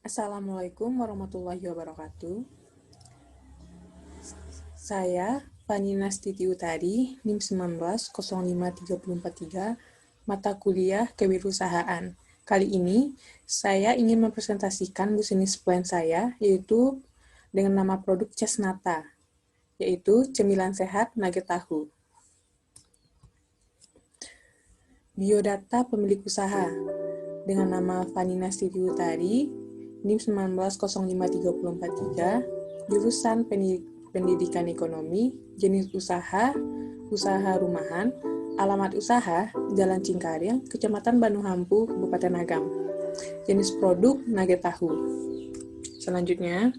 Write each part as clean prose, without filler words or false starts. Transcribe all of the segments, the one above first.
Assalamualaikum warahmatullahi wabarakatuh. Saya Fani Nastiti Utari, NIM 19 05 343, mata kuliah Kewirausahaan. Kali ini, saya ingin mempresentasikan bisnis plan saya, yaitu dengan nama produk Cesnata, yaitu cemilan sehat nugget tahu. Biodata pemilik usaha, dengan nama Fani Nastiti Utari, NIM 19 05 343, jurusan Pendidikan Ekonomi, jenis usaha, usaha rumahan, alamat usaha, Jalan Cingkaring, Kecamatan Bandung Hampu, Kabupaten Agam. Jenis produk, nugget tahu. Selanjutnya,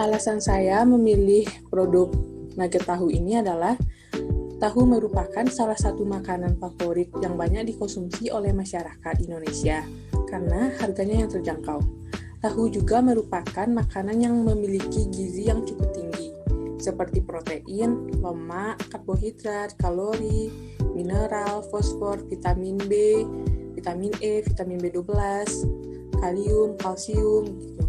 alasan saya memilih produk nugget tahu ini adalah tahu merupakan salah satu makanan favorit yang banyak dikonsumsi oleh masyarakat Indonesia karena harganya yang terjangkau. Tahu juga merupakan makanan yang memiliki gizi yang cukup tinggi, seperti protein, lemak, karbohidrat, kalori, mineral, fosfor, vitamin B, vitamin E, vitamin B12, kalium, kalsium, gitu.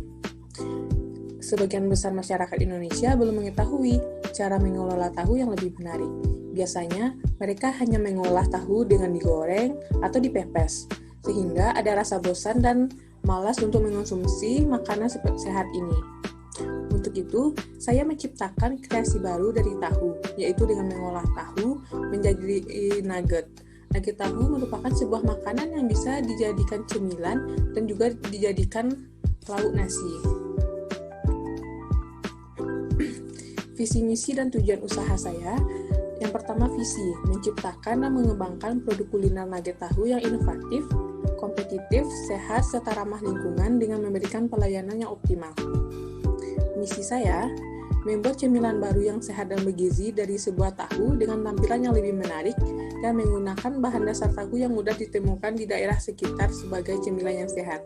Sebagian besar masyarakat Indonesia belum mengetahui cara mengelola tahu yang lebih menarik. Biasanya, mereka hanya mengolah tahu dengan digoreng atau dipepes, sehingga ada rasa bosan dan malas untuk mengonsumsi makanan sehat ini. Untuk itu, saya menciptakan kreasi baru dari tahu, yaitu dengan mengolah tahu menjadi nugget. Nugget tahu merupakan sebuah makanan yang bisa dijadikan cemilan dan juga dijadikan lauk nasi. Visi, misi, dan tujuan usaha saya. Yang pertama, visi, menciptakan dan mengembangkan produk kuliner nugget tahu yang inovatif, kompetitif, sehat, serta ramah lingkungan dengan memberikan pelayanan yang optimal. Misi saya, membuat cemilan baru yang sehat dan bergizi dari sebuah tahu dengan tampilan yang lebih menarik dan menggunakan bahan dasar tahu yang mudah ditemukan di daerah sekitar sebagai cemilan yang sehat.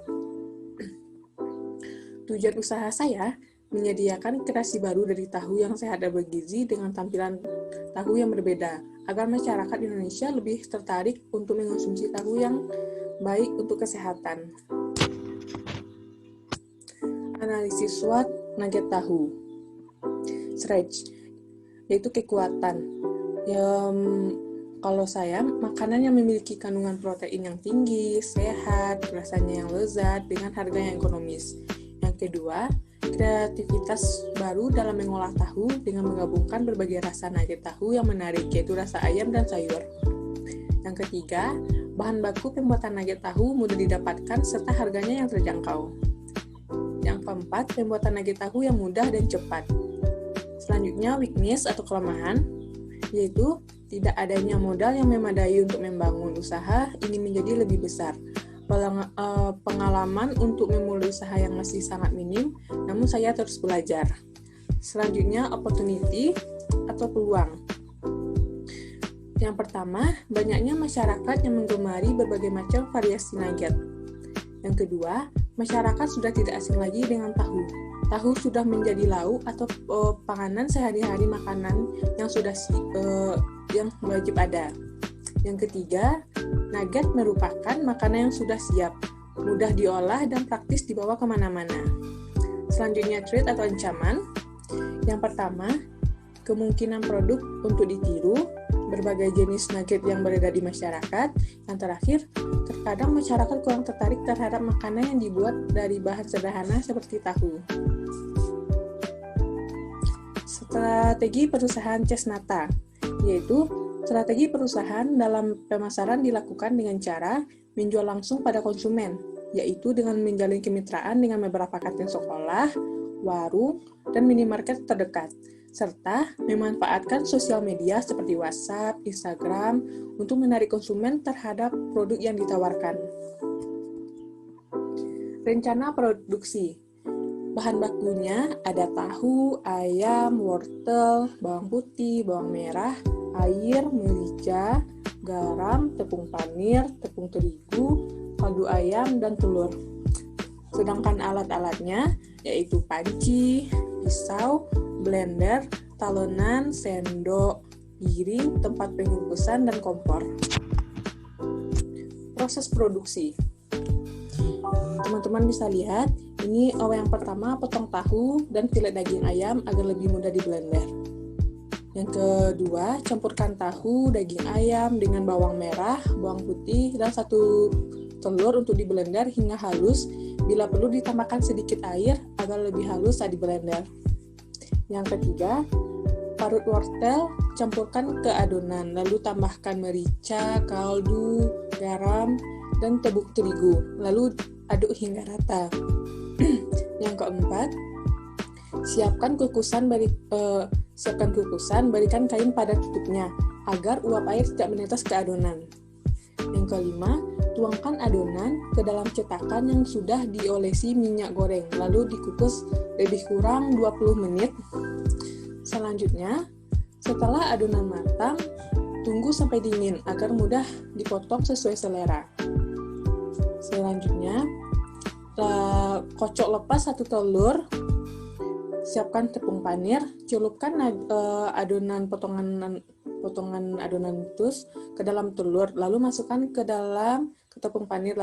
Tujuan usaha saya, menyediakan kreasi baru dari tahu yang sehat dan bergizi dengan tampilan tahu yang berbeda, agar masyarakat Indonesia lebih tertarik untuk mengonsumsi tahu yang baik untuk kesehatan. Analisis SWOT nugget tahu. Stretch, yaitu kekuatan. Kalau saya, makanan yang memiliki kandungan protein yang tinggi, sehat, rasanya yang lezat, dengan harga yang ekonomis. Yang kedua, kreativitas baru dalam mengolah tahu dengan menggabungkan berbagai rasa nugget tahu yang menarik, yaitu rasa ayam dan sayur. Yang ketiga, bahan baku pembuatan nugget tahu mudah didapatkan serta harganya yang terjangkau. Yang keempat, pembuatan nugget tahu yang mudah dan cepat. Selanjutnya, weakness atau kelemahan, yaitu tidak adanya modal yang memadai untuk membangun usaha ini menjadi lebih besar. Pengalaman untuk memulai usaha yang masih sangat minim, namun saya terus belajar. Selanjutnya, opportunity atau peluang. Yang pertama, banyaknya masyarakat yang menggemari berbagai macam variasi nugget. Yang kedua, masyarakat sudah tidak asing lagi dengan tahu. Tahu sudah menjadi lauk atau panganan sehari-hari, makanan yang yang wajib ada. Yang ketiga, nugget merupakan makanan yang sudah siap, mudah diolah dan praktis dibawa kemana-mana. Selanjutnya, threat atau ancaman. Yang pertama, kemungkinan produk untuk ditiru, berbagai jenis nugget yang beredar di masyarakat. Yang terakhir, terkadang masyarakat kurang tertarik terhadap makanan yang dibuat dari bahan sederhana seperti tahu. Strategi perusahaan Cesnata, yaitu strategi perusahaan dalam pemasaran dilakukan dengan cara menjual langsung pada konsumen, yaitu dengan menjalin kemitraan dengan beberapa kantin sekolah, warung, dan minimarket terdekat, serta memanfaatkan sosial media seperti WhatsApp, Instagram untuk menarik konsumen terhadap produk yang ditawarkan. Rencana produksi. Bahan bakunya ada tahu, ayam, wortel, bawang putih, bawang merah, air, merica, garam, tepung panir, tepung terigu, kaldu ayam, dan telur. Sedangkan alat-alatnya yaitu panci, pisau, blender, talenan, sendok, piring, tempat pengukusan, dan kompor. Proses produksi. Teman-teman bisa lihat, ini yang pertama potong tahu dan filet daging ayam agar lebih mudah di blender. Yang kedua, campurkan tahu, daging ayam dengan bawang merah, bawang putih, dan 1 telur untuk di blender hingga halus. Bila perlu ditambahkan sedikit air agar lebih halus saat di blender. Yang ketiga, parut wortel campurkan ke adonan, lalu tambahkan merica, kaldu, garam, dan tepung terigu, lalu aduk hingga rata. Yang keempat, siapkan kukusan, berikan kain pada tutupnya agar uap air tidak menetes ke adonan. Yang kelima, tuangkan adonan ke dalam cetakan yang sudah diolesi minyak goreng, lalu dikukus lebih kurang 20 menit. Selanjutnya, setelah adonan matang, tunggu sampai dingin agar mudah dipotong sesuai selera. Selanjutnya, kocok lepas 1 telur, siapkan tepung panir, celupkan adonan potongan adonan tus ke dalam telur, lalu masukkan ke tepung panir,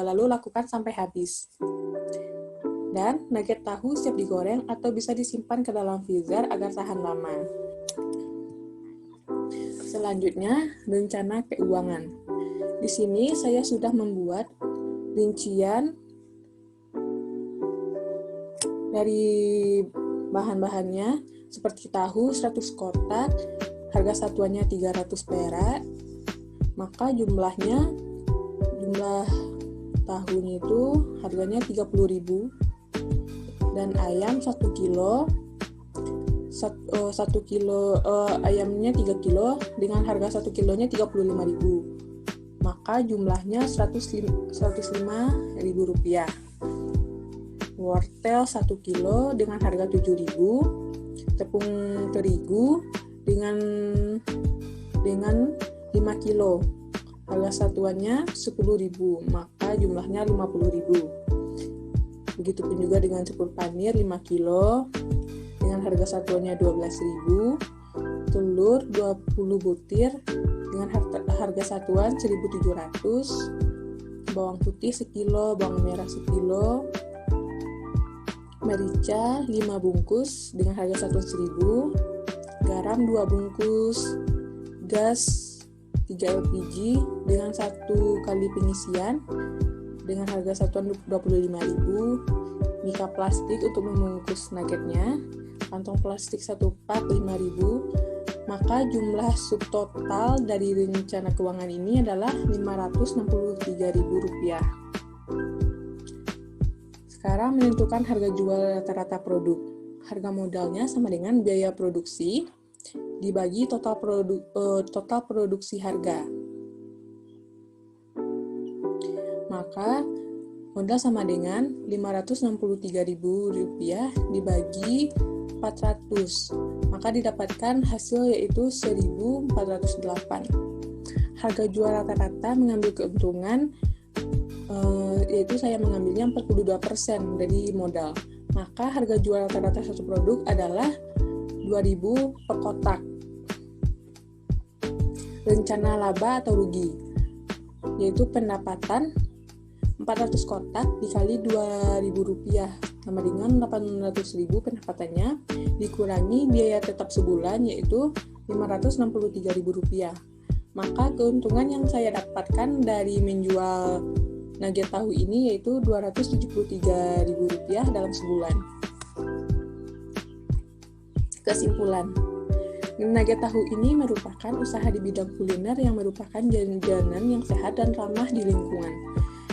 lalu lakukan sampai habis. Dan nugget tahu siap digoreng atau bisa disimpan ke dalam freezer agar tahan lama. Selanjutnya, rencana keuangan. Di sini saya sudah membuat rincian dari bahan-bahannya seperti tahu 100 kotak, harga satuannya 300 perak, maka jumlah tahunya itu harganya 30.000, dan ayam 1 kilo, ayamnya 3 kilo dengan harga 1 kilonya 35.000, maka jumlahnya 105.000 rupiah. Wortel 1 kilo dengan harga 7.000, tepung terigu dengan 5 kilo, harga satuannya 10.000, maka jumlahnya 50.000. Begitupun juga dengan tepung panir 5 kilo dengan harga satuannya 12.000, telur 20 butir dengan harga satuan 1.700, bawang putih 1 kilo, bawang merah 1 kilo, merica 5 bungkus dengan harga satuan 1.000, garam 2 bungkus, gas 3 LPG dengan 1 kali pengisian dengan harga satuan 25.000, mika plastik untuk membungkus nuggetnya, kantong plastik 1 pak 5.000, maka jumlah subtotal dari rencana keuangan ini adalah Rp563.000. Sekarang menentukan harga jual rata-rata produk. Harga modalnya sama dengan biaya produksi dibagi total produksi harga. Maka modal sama dengan Rp563.000 dibagi 400. Maka didapatkan hasil yaitu 1.408. Harga jual rata-rata mengambil keuntungan yaitu saya mengambilnya 42% dari modal. Maka harga jual rata-rata satu produk adalah 2.000 per kotak. Rencana laba atau rugi yaitu pendapatan 400 kotak dikali Rp2.000 sama dengan 800.000 pendapatannya dikurangi biaya tetap sebulan yaitu Rp563.000. Maka keuntungan yang saya dapatkan dari menjual nugget tahu ini yaitu Rp273.000 dalam sebulan. Kesimpulan, nugget tahu ini merupakan usaha di bidang kuliner yang merupakan jajanan yang sehat dan ramah di lingkungan.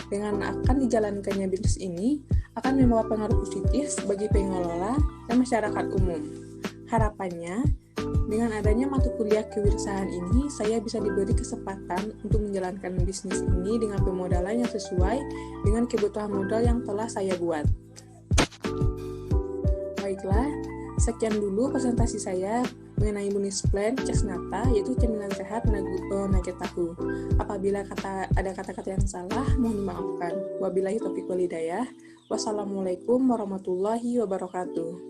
Dengan akan dijalankannya bisnis ini akan membawa pengaruh positif bagi pengelola dan masyarakat umum. Harapannya, dengan adanya mata kuliah kewirausahaan ini, saya bisa diberi kesempatan untuk menjalankan bisnis ini dengan pemodalan yang sesuai dengan kebutuhan modal yang telah saya buat. Baiklah, sekian dulu presentasi saya mengenai bonus plan Cesnata, yaitu cemilan sehat nugget tahu. Apabila ada kata-kata yang salah, mohon dimaafkan. Wabillahi taufiq wal hidayah. Wassalamualaikum warahmatullahi wabarakatuh.